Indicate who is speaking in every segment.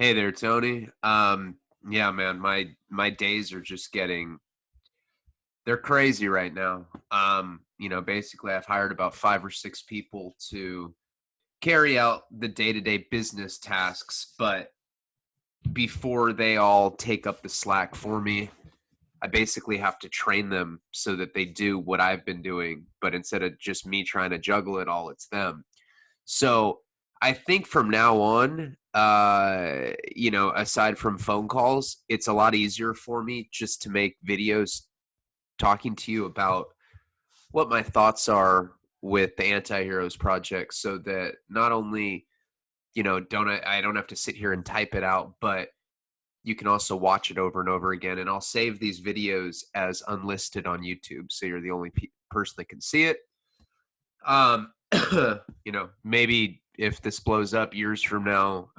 Speaker 1: Hey there, Tony. Yeah, man, my days are just they're crazy right now. Basically I've hired about 5 or 6 people to carry out the day-to-day business tasks, but before they all take up the slack for me, I basically have to train them so that they do what I've been doing, but instead of just me trying to juggle it all, it's them. So I think from now on, aside from phone calls, it's a lot easier for me just to make videos talking to you about what my thoughts are with the Anti-Heroes project, so that not only, I don't have to sit here and type it out, but you can also watch it over and over again. And I'll save these videos as unlisted on YouTube, so you're the only person that can see it. Um, maybe if this blows up years from now,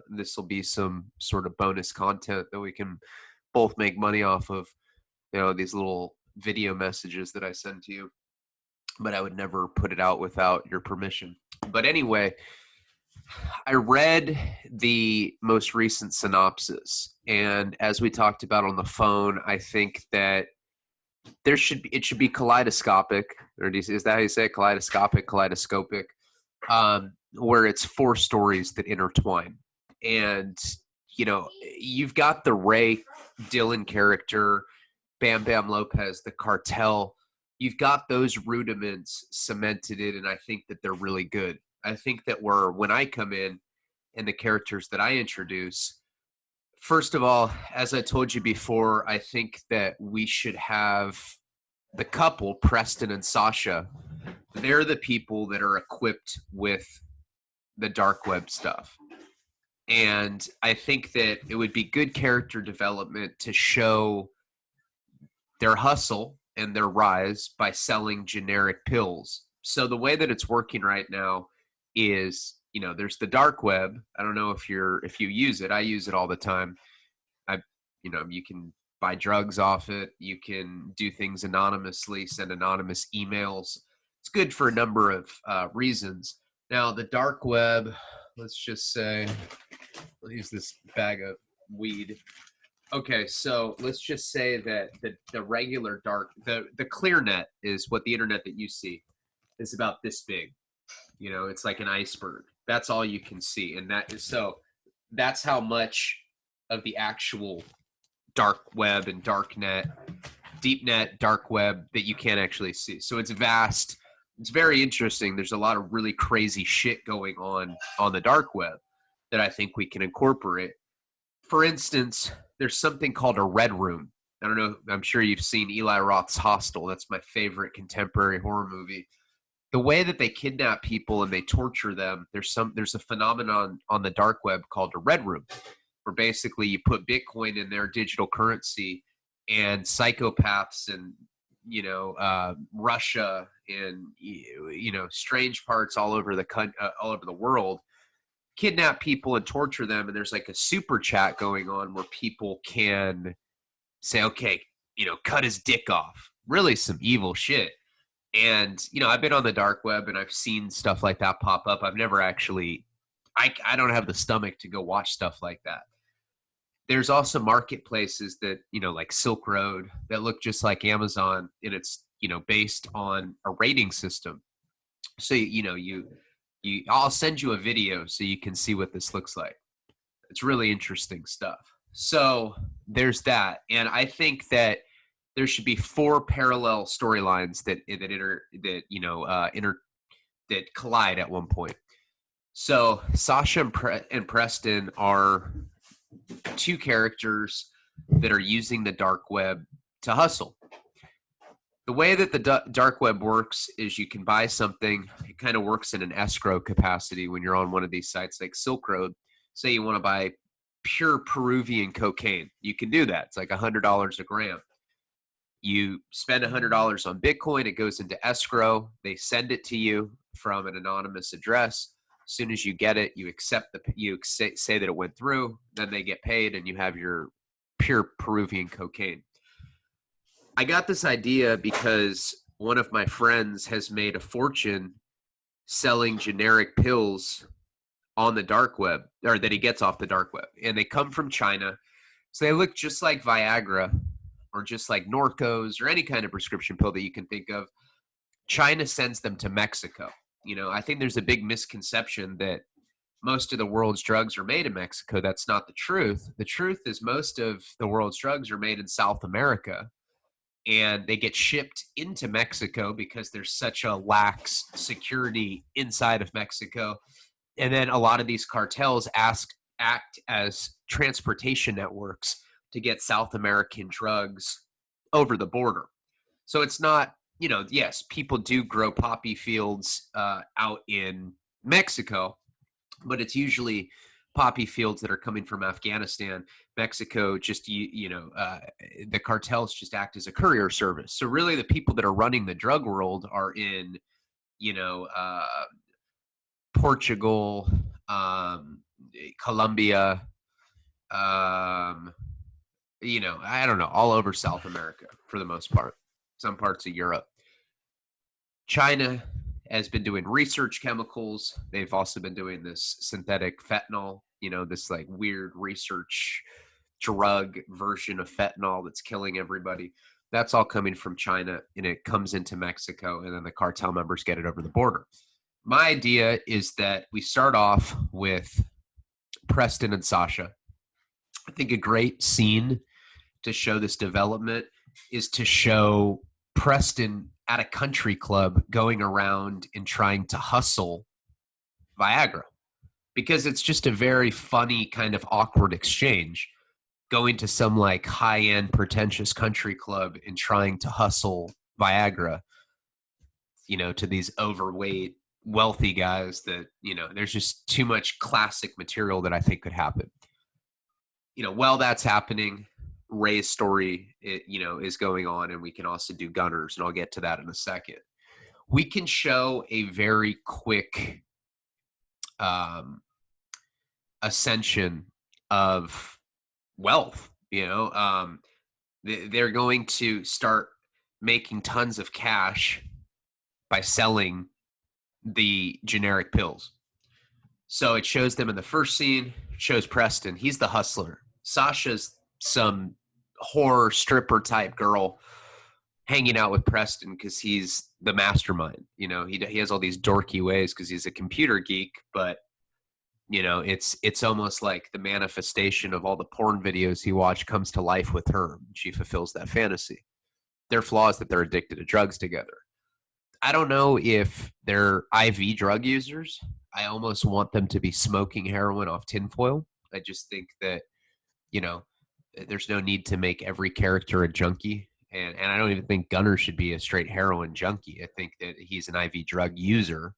Speaker 1: this will be some sort of bonus content that we can both make money off of, these little video messages that I send to you. But I would never put it out without your permission. But anyway, I read the most recent synopsis, and as we talked about on the phone, I think that it should be kaleidoscopic, or is that how you say it? Kaleidoscopic, where it's 4 stories that intertwine. And you've got the Ray Dillon character, Bam Bam Lopez, the cartel. You've got those rudiments cemented in, and I think that they're really good. I think that when I come in and the characters that I introduce, first of all, as I told you before, I think that we should have the couple, Preston and Sasha. They're the people that are equipped with the dark web stuff. And I think that it would be good character development to show their hustle and their rise by selling generic pills. So the way that it's working right now is, there's the dark web. I don't know if you use it. I use it all the time. You can buy drugs off it. You can do things anonymously, send anonymous emails. It's good for a number of reasons. Now, the dark web, let's just say, I'll use this bag of weed. Okay, so let's just say that the regular the clear net is what the internet that you see is about this big. It's like an iceberg. That's all you can see. And that's how much of the actual dark web and dark net, deep net, dark web that you can't actually see. So it's vast. It's very interesting. There's a lot of really crazy shit going on the dark web that I think we can incorporate. For instance, there's something called a red room. I don't know. I'm sure you've seen Eli Roth's Hostel. That's my favorite contemporary horror movie. The way that they kidnap people and they torture them, there's a phenomenon on the dark web called a red room, where basically you put Bitcoin in their digital currency, and psychopaths and Russia and strange parts all over the world kidnap people and torture them. And there's like a super chat going on where people can say, okay, cut his dick off. Really some evil shit. And, I've been on the dark web and I've seen stuff like that pop up. I've never actually, I don't have the stomach to go watch stuff like that. There's also marketplaces that, like Silk Road, that look just like Amazon, and it's, based on a rating system. So, I'll send you a video so you can see what this looks like. It's really interesting stuff. So there's that. And I think that there should be 4 parallel storylines that collide at one point. So Sasha and Preston are 2 characters that are using the dark web to hustle. The way that the dark web works is you can buy something. It kind of works in an escrow capacity when you're on one of these sites like Silk Road. Say you want to buy pure Peruvian cocaine. You can do that. It's like $100 a gram. You spend $100 on Bitcoin. It goes into escrow. They send it to you from an anonymous address. As soon as you get it, you say that it went through. Then they get paid, and you have your pure Peruvian cocaine. I got this idea because one of my friends has made a fortune selling generic pills on the dark web, or that he gets off the dark web, and they come from China. So they look just like Viagra or just like Norcos or any kind of prescription pill that you can think of. China sends them to Mexico. I think there's a big misconception that most of the world's drugs are made in Mexico. That's not the truth. The truth is most of the world's drugs are made in South America, and they get shipped into Mexico because there's such a lax security inside of Mexico. And then a lot of these cartels act as transportation networks to get South American drugs over the border. So it's not, yes, people do grow poppy fields out in Mexico, but it's usually poppy fields that are coming from Afghanistan. Mexico just, the cartels just act as a courier service. So really the people that are running the drug world are in, Portugal, Colombia, I don't know, all over South America for the most part, some parts of Europe. China has been doing research chemicals. They've also been doing this synthetic fentanyl, this like weird research drug version of fentanyl that's killing everybody. That's all coming from China, and it comes into Mexico, and then the cartel members get it over the border. My idea is that we start off with Preston and Sasha. I think a great scene to show this development is to show Preston at a country club going around and trying to hustle Viagra, because it's just a very funny kind of awkward exchange, going to some like high-end pretentious country club and trying to hustle Viagra, to these overweight wealthy guys that, there's just too much classic material that I think could happen. While that's happening, Ray's story, is going on, and we can also do Gunnar's, and I'll get to that in a second. We can show a very quick ascension of wealth. They're going to start making tons of cash by selling the generic pills. So it shows them in the first scene. It shows Preston. He's the hustler. Sasha's some horror stripper type girl hanging out with Preston because he's the mastermind. He has all these dorky ways because he's a computer geek, but it's almost like the manifestation of all the porn videos he watched comes to life with her. She fulfills that fantasy. Their flaw is that they're addicted to drugs together. I don't know if they're IV drug users. I almost want them to be smoking heroin off tinfoil. I just think that, there's no need to make every character a junkie. And I don't even think Gunnar should be a straight heroin junkie. I think that he's an IV drug user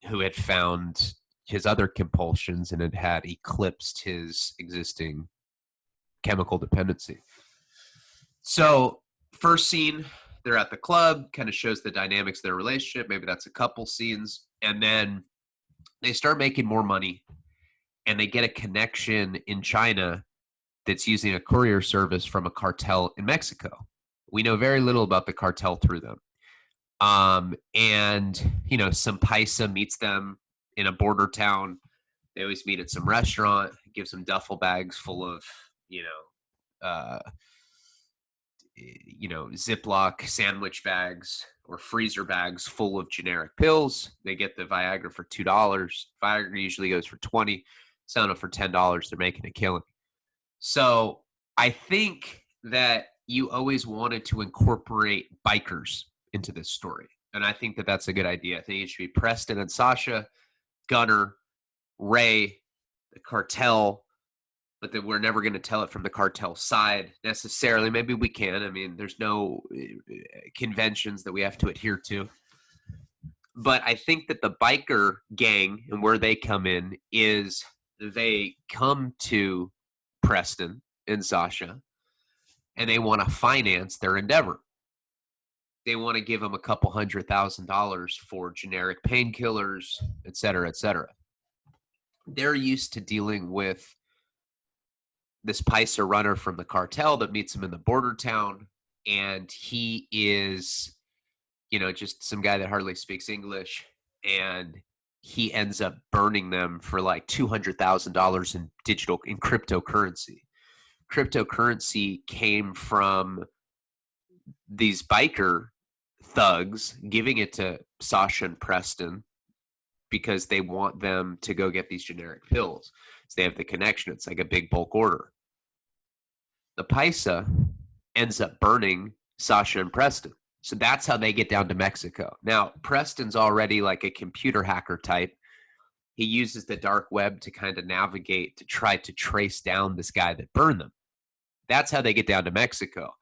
Speaker 1: who had found his other compulsions and had eclipsed his existing chemical dependency. So first scene, they're at the club, kind of shows the dynamics of their relationship. Maybe that's a couple scenes. And then they start making more money, and they get a connection in China that's using a courier service from a cartel in Mexico. We know very little about the cartel through them. And, some paisa meets them in a border town. They always meet at some restaurant, gives them duffel bags full of, Ziploc sandwich bags or freezer bags full of generic pills. They get the Viagra for $2. Viagra usually goes for $20. Selling it for $10. They're making a killing. So I think that you always wanted to incorporate bikers into this story. And I think that that's a good idea. I think it should be Preston and Sasha, Gunnar, Ray, the cartel, but that we're never going to tell it from the cartel side necessarily. Maybe we can. I mean, there's no conventions that we have to adhere to. But I think that the biker gang and where they come in is they come to Preston and Sasha, and they want to finance their endeavor. They want to give them a couple $100,000 for generic painkillers, et cetera, et cetera. They're used to dealing with this paisa runner from the cartel that meets him in the border town, and he is, just some guy that hardly speaks English, and he ends up burning them for like $200,000 in cryptocurrency. Cryptocurrency came from these biker thugs giving it to Sasha and Preston because they want them to go get these generic pills. So they have the connection. It's like a big bulk order. The Paisa ends up burning Sasha and Preston. So that's how they get down to Mexico. Now, Preston's already like a computer hacker type. He uses the dark web to kind of navigate to try to trace down this guy that burned them. That's how they get down to Mexico.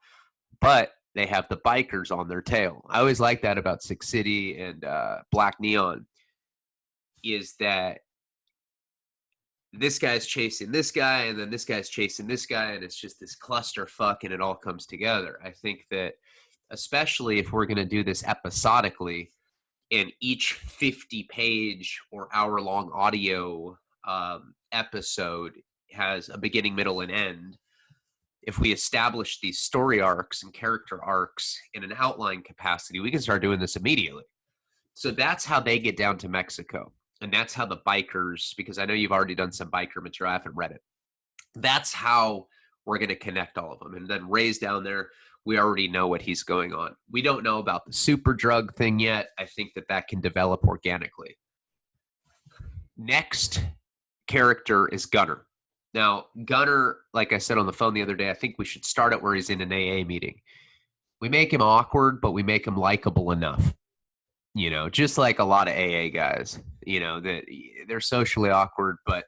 Speaker 1: But they have the bikers on their tail. I always like that about Six City and Black Neon, is that this guy's chasing this guy, and then this guy's chasing this guy, and it's just this clusterfuck, and it all comes together. I think that, especially if we're going to do this episodically, in each 50-page or hour-long audio episode has a beginning, middle, and end. If we establish these story arcs and character arcs in an outline capacity, we can start doing this immediately. So that's how they get down to Mexico. And that's how the bikers, because I know you've already done some biker material, I haven't read it. That's how we're going to connect all of them. And then Ray's down there. We already know what he's going on. We don't know about the super drug thing yet. I think that can develop organically. Next character is Gunnar. Now, Gunnar, like I said on the phone the other day, I think we should start it where he's in an AA meeting. We make him awkward, but we make him likable enough. You know, just like a lot of AA guys, you know, that they're socially awkward, but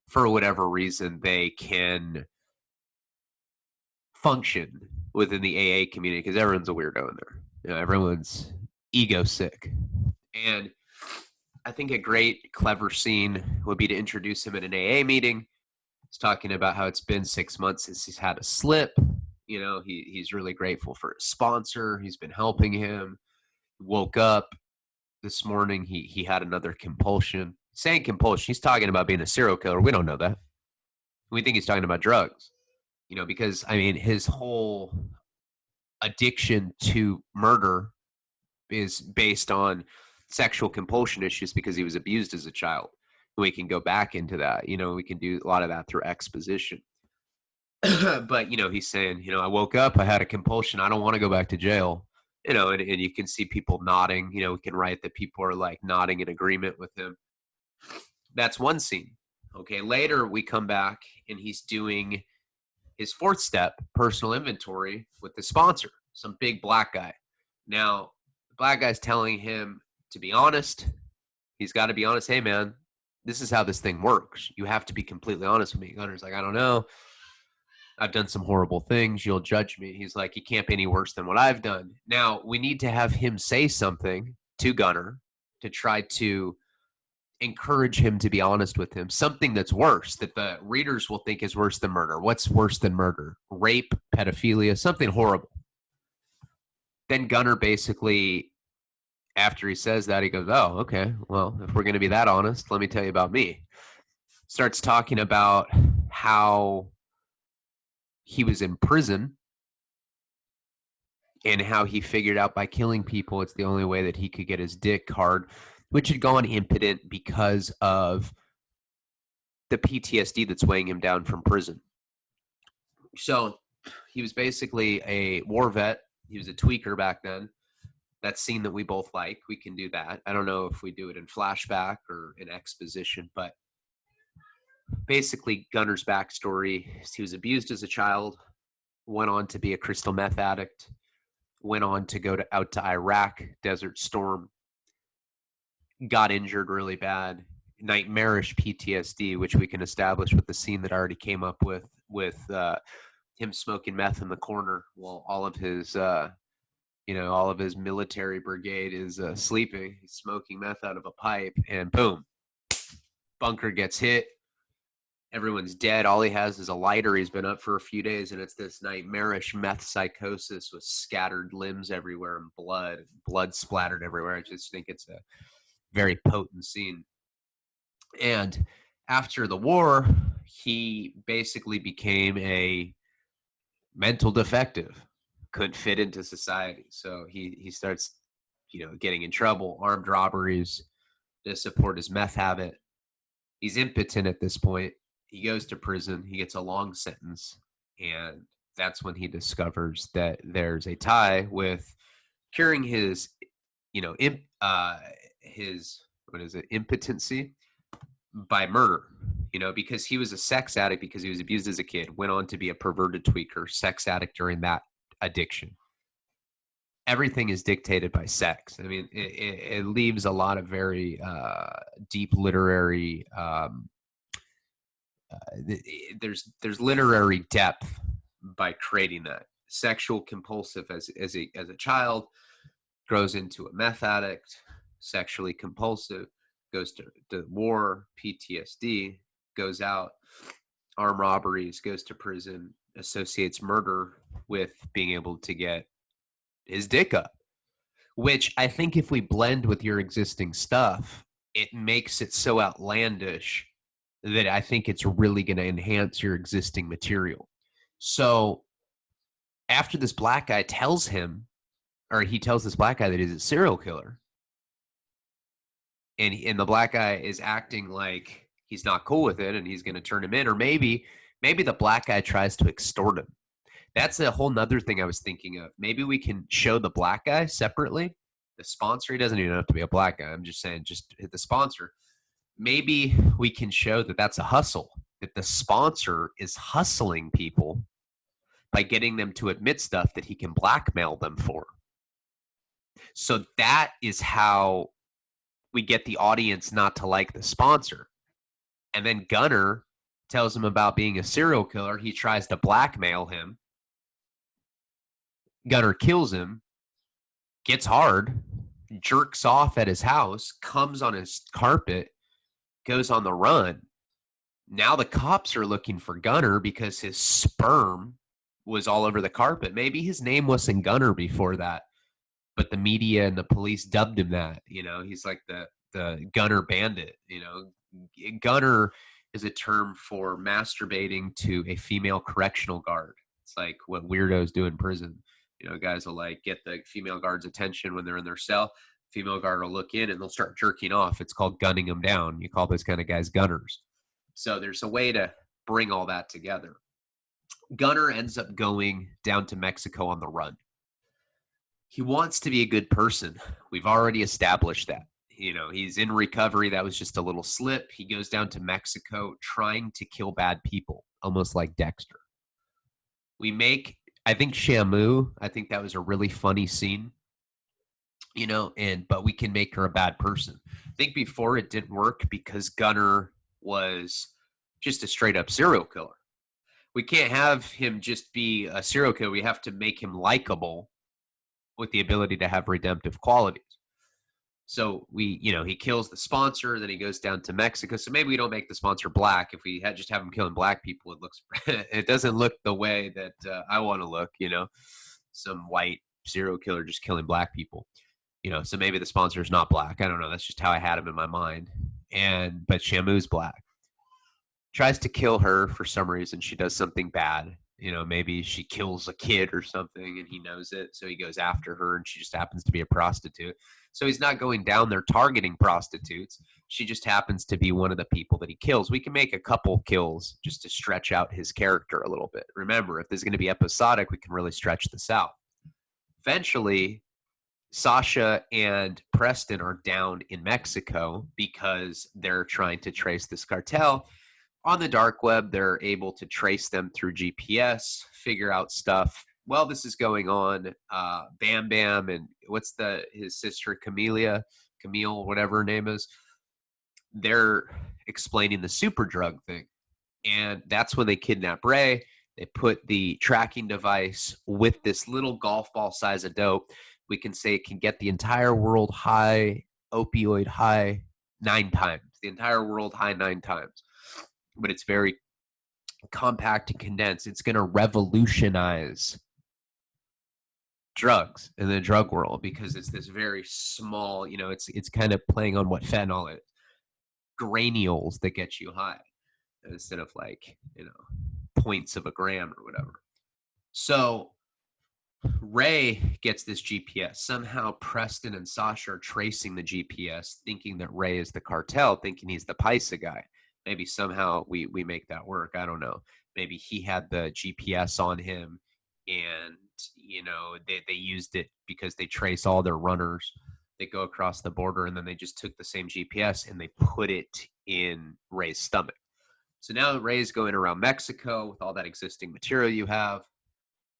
Speaker 1: for whatever reason, they can function within the AA community because everyone's a weirdo in there. You know, everyone's ego sick. And I think a great, clever scene would be to introduce him in an AA meeting. He's talking about how it's been 6 months since he's had a slip. You know, he's really grateful for his sponsor. He's been helping him. Woke up this morning. He had another compulsion. Saying compulsion, he's talking about being a serial killer. We don't know that. We think he's talking about drugs. You know, because, I mean, his whole addiction to murder is based on sexual compulsion issues because he was abused as a child. We can go back into that. You know, we can do a lot of that through exposition. But, you know, he's saying, you know, I woke up, I had a compulsion. I don't want to go back to jail. You know, and you can see people nodding. You know, we can write that people are like nodding in agreement with him. That's one scene. Okay, later we come back and he's doing his fourth step, personal inventory, with the sponsor, some big black guy. Now, the black guy's telling him to be honest. He's got to be honest. Hey, man, this is how this thing works. You have to be completely honest with me. Gunnar's like, I don't know. I've done some horrible things. You'll judge me. He's like, you can't be any worse than what I've done. Now, we need to have him say something to Gunnar to try to encourage him to be honest with him. Something that's worse, that the readers will think is worse than murder. What's worse than murder? Rape, pedophilia, something horrible. Then Gunnar basically, after he says that, he goes, oh, okay, well, if we're going to be that honest, let me tell you about me. Starts talking about how he was in prison and how he figured out by killing people, it's the only way that he could get his dick hard, which had gone impotent because of the PTSD that's weighing him down from prison. So he was basically a war vet. He was a tweaker back then. That scene that we both like, we can do that. I don't know if we do it in flashback or in exposition, but basically Gunnar's backstory, he was abused as a child, went on to be a crystal meth addict, went on to go out to Iraq, Desert Storm, got injured really bad, nightmarish PTSD, which we can establish with the scene that I already came up with him smoking meth in the corner while all of his military brigade is sleeping. He's smoking meth out of a pipe, and boom, bunker gets hit. Everyone's dead. All he has is a lighter. He's been up for a few days, and it's this nightmarish meth psychosis with scattered limbs everywhere and blood splattered everywhere. I just think it's a very potent scene. And after the war, he basically became a mental defective, couldn't fit into society. So he starts, you know, getting in trouble, armed robberies, to support his meth habit. He's impotent at this point. He goes to prison. He gets a long sentence. And that's when he discovers that there's a tie with curing his, his, what is it, impotency by murder, because he was a sex addict because he was abused as a kid, went on to be a perverted tweaker, sex addict during that addiction. Everything is dictated by sex. I mean, it leaves a lot of very deep literary. There's literary depth by creating that. Sexual compulsive as a child, grows into a meth addict, sexually compulsive, goes to war, PTSD, goes out, armed robberies, goes to prison, associates murder with being able to get his dick up, which I think if we blend with your existing stuff, it makes it so outlandish that I think it's really going to enhance your existing material. So after this black guy tells him, or he tells this black guy that he's a serial killer, and the black guy is acting like he's not cool with it and he's going to turn him in, or maybe the black guy tries to extort him. That's a whole nother thing I was thinking of. Maybe we can show the black guy separately. The sponsor, he doesn't even have to be a black guy. I'm just saying, just hit the sponsor. Maybe we can show that that's a hustle, that the sponsor is hustling people by getting them to admit stuff that he can blackmail them for. So that is how we get the audience not to like the sponsor. And then Gunnar tells him about being a serial killer. He tries to blackmail him. Gunnar kills him, gets hard, jerks off at his house, comes on his carpet, goes on the run. Now the cops are looking for Gunnar because his sperm was all over the carpet. Maybe his name wasn't Gunnar before that, but the media and the police dubbed him that. He's like the Gunnar bandit. Gunnar is a term for masturbating to a female correctional guard. It's like what weirdos do in prison. Guys will like get the female guard's attention when they're in their cell. Female guard will look in and they'll start jerking off. It's called gunning them down. You call those kind of guys gunners. So there's a way to bring all that together. Gunnar ends up going down to Mexico on the run. He wants to be a good person. We've already established that. He's in recovery. That was just a little slip. He goes down to Mexico trying to kill bad people, almost like Dexter. I think Shamu, I think that was a really funny scene, but we can make her a bad person. I think before it didn't work because Gunnar was just a straight up serial killer. We can't have him just be a serial killer. We have to make him likable with the ability to have redemptive qualities. So he kills the sponsor, then he goes down to Mexico. So maybe we don't make the sponsor black. If we just have him killing black people, it doesn't look the way that I want to look. Some white serial killer just killing black people. So maybe the sponsor is not black. I don't know. That's just how I had him in my mind. But Shamu's black. Tries to kill her for some reason. She does something bad. Maybe she kills a kid or something and he knows it. So he goes after her and she just happens to be a prostitute. So he's not going down there targeting prostitutes. She just happens to be one of the people that he kills. We can make a couple kills just to stretch out his character a little bit. Remember, if there's going to be episodic, we can really stretch this out. Eventually, Sasha and Preston are down in Mexico because they're trying to trace this cartel. On the dark web, they're able to trace them through GPS, figure out stuff. While this is going on, Bam Bam and his sister Camille, whatever her name is, they're explaining the super drug thing. And that's when they kidnap Ray. They put the tracking device with this little golf ball size of dope. We can say it can get the entire world high, opioid high, 9 times. The entire world high 9 times. But it's very compact and condensed. It's going to revolutionize drugs in the drug world because it's this very small, it's kind of playing on what fentanyl is. Granules that get you high instead of points of a gram or whatever. So Ray gets this GPS. Somehow Preston and Sasha are tracing the GPS, thinking that Ray is the cartel, thinking he's the Paisa guy. Maybe somehow we make that work. I don't know. Maybe he had the GPS on him, and they used it because they trace all their runners. They go across the border, and then they just took the same GPS and they put it in Ray's stomach. So now Ray's going around Mexico with all that existing material you have.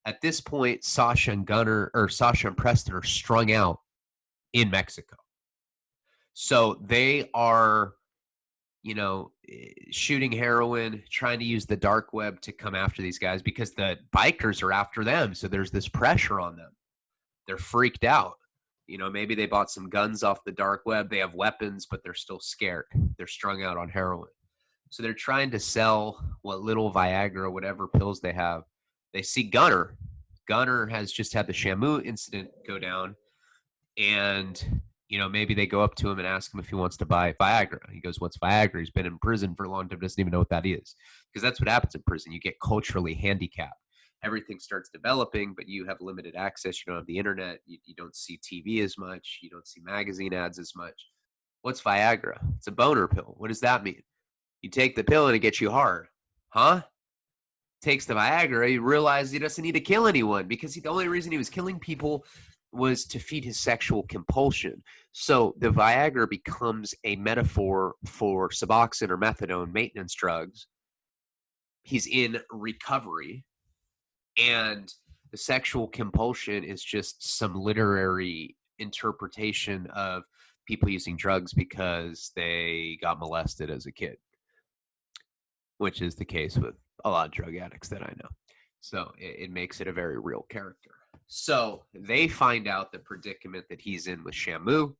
Speaker 1: At this point, Sasha and Preston are strung out in Mexico. So they are, shooting heroin, trying to use the dark web to come after these guys because the bikers are after them. So there's this pressure on them. They're freaked out. Maybe they bought some guns off the dark web. They have weapons, but they're still scared. They're strung out on heroin. So they're trying to sell what little Viagra, whatever pills they have. They see Gunnar. Gunnar has just had the Shamu incident go down. And, maybe they go up to him and ask him if he wants to buy Viagra. He goes, "What's Viagra?" He's been in prison for a long time, doesn't even know what that is. Because that's what happens in prison. You get culturally handicapped. Everything starts developing, but you have limited access. You don't have the internet. You don't see TV as much. You don't see magazine ads as much. What's Viagra? It's a boner pill. What does that mean? You take the pill and it gets you hard. Huh? Takes the Viagra, he realized he doesn't need to kill anyone because the only reason he was killing people was to feed his sexual compulsion. So the Viagra becomes a metaphor for Suboxone or methadone maintenance drugs. He's in recovery, and the sexual compulsion is just some literary interpretation of people using drugs because they got molested as a kid, which is the case with a lot of drug addicts that I know. So it makes it a very real character. So they find out the predicament that he's in with Shamu,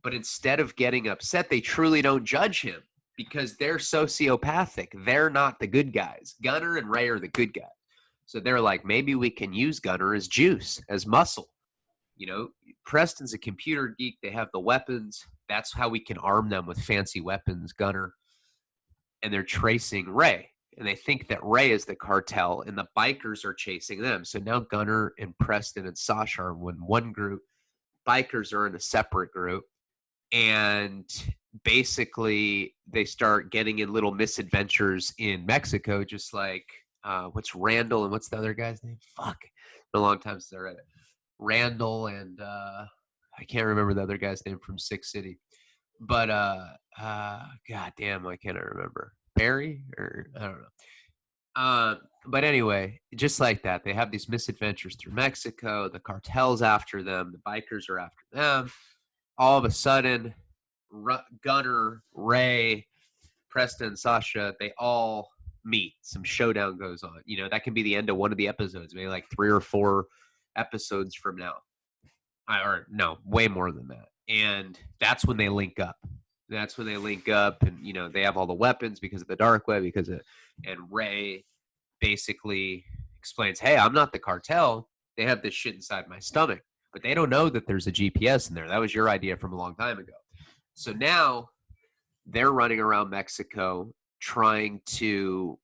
Speaker 1: but instead of getting upset, they truly don't judge him because they're sociopathic. They're not the good guys. Gunnar and Ray are the good guys. So they're like, maybe we can use Gunnar as juice, as muscle. Preston's a computer geek. They have the weapons. That's how we can arm them with fancy weapons, Gunnar. And they're tracing Ray. And they think that Ray is the cartel and the bikers are chasing them. So now Gunnar and Preston and Sasha are in one group. Bikers are in a separate group. And basically they start getting in little misadventures in Mexico, just like what's Randall and what's the other guy's name? Fuck. Been a long time since I read it. Randall and I can't remember the other guy's name from Six City. But god damn, why can't I remember? Barry? Or I don't know. But anyway, just like that, they have these misadventures through Mexico. The cartel's after them. The bikers are after them. All of a sudden, Gunnar, Ray, Preston, Sasha, they all meet. Some showdown goes on. That can be the end of one of the episodes, maybe like 3 or 4 episodes from now. Or no, way more than that. And that's when they link up. And they have all the weapons because of the dark web, and Ray basically explains, "Hey, I'm not the cartel. They have this shit inside my stomach." But they don't know that there's a GPS in there. That was your idea from a long time ago. So now they're running around Mexico trying to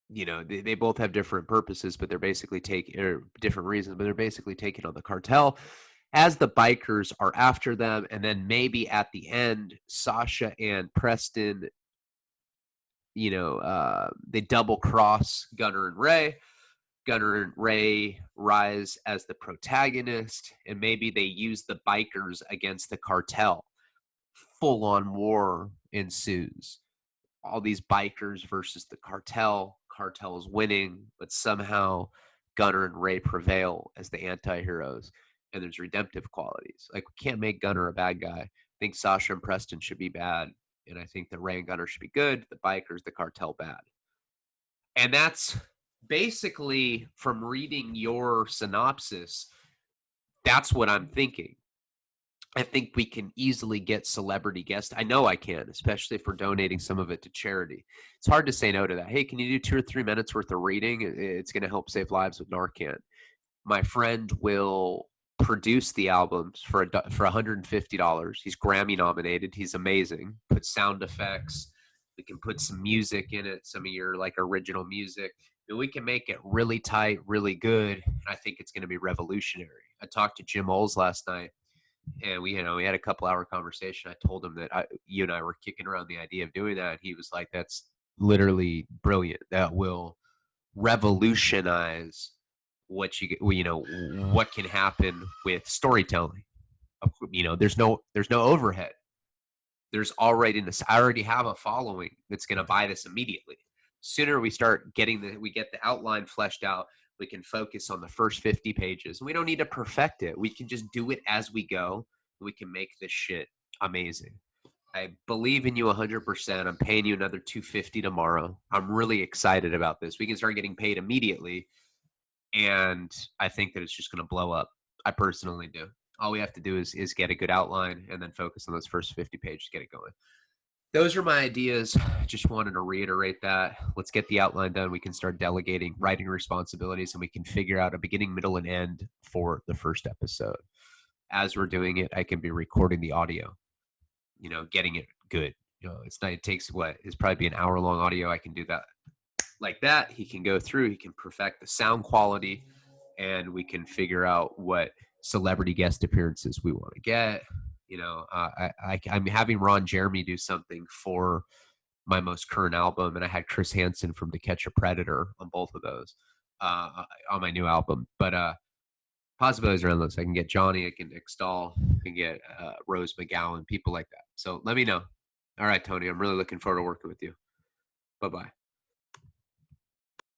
Speaker 1: they both have different purposes, but they're basically different reasons, but they're basically taking on the cartel as the bikers are after them. And then maybe at the end, Sasha and Preston, they double cross Gunnar and Ray. Gunnar and Ray rise as the protagonist, and maybe they use the bikers against the cartel. Full-on war ensues. All these bikers versus the cartel. Cartel is winning, but somehow Gunnar and Ray prevail as the anti-heroes, and there's redemptive qualities. Like, we can't make Gunnar a bad guy. I think Sasha and Preston should be bad, and I think that Ray and Gunnar should be good. The bikers, the cartel, bad. And that's basically, from reading your synopsis, that's what I'm thinking. I think we can easily get celebrity guests. I know I can, especially if we're donating some of it to charity. It's hard to say no to that. Hey, can you do 2 or 3 minutes worth of reading? It's going to help save lives with Narcan. My friend will produce the albums for $150. He's Grammy nominated. He's amazing. Put sound effects. We can put some music in it, some of your like original music. And we can make it really tight, really good. And I think it's going to be revolutionary. I talked to Jim Oles last night, and we had a couple hour conversation. I told him that you and I were kicking around the idea of doing that. And he was like, "That's literally brilliant. That will revolutionize what can happen with storytelling. There's no overhead. There's already this. I already have a following that's going to buy this immediately. Sooner we start we get the outline fleshed out, we can focus on the first 50 pages. We don't need to perfect it. We can just do it as we go. We can make this shit amazing. I believe in you 100%. I'm paying you another 250 tomorrow. I'm really excited about this. We can start getting paid immediately, and I think that it's just going to blow up. I personally do. All we have to do is get a good outline and then focus on those first 50 pages, get it going. Those are my ideas. Just wanted to reiterate that. Let's get the outline done. We can start delegating writing responsibilities, and we can figure out a beginning, middle, and end for the first episode. As we're doing it, I can be recording the audio, getting it good. It's not, it takes it's probably be an hour-long audio. I can do that like that. He can go through, he can perfect the sound quality, and we can figure out what celebrity guest appearances we want to get. I'm having Ron Jeremy do something for my most current album, and I had Chris Hansen from To Catch a Predator on both of those on my new album. But possibilities around those. I can get Johnny, I can Nick Stahl, I can get Rose McGowan, people like that. So let me know. All right, Tony, I'm really looking forward to working with you. Bye-bye.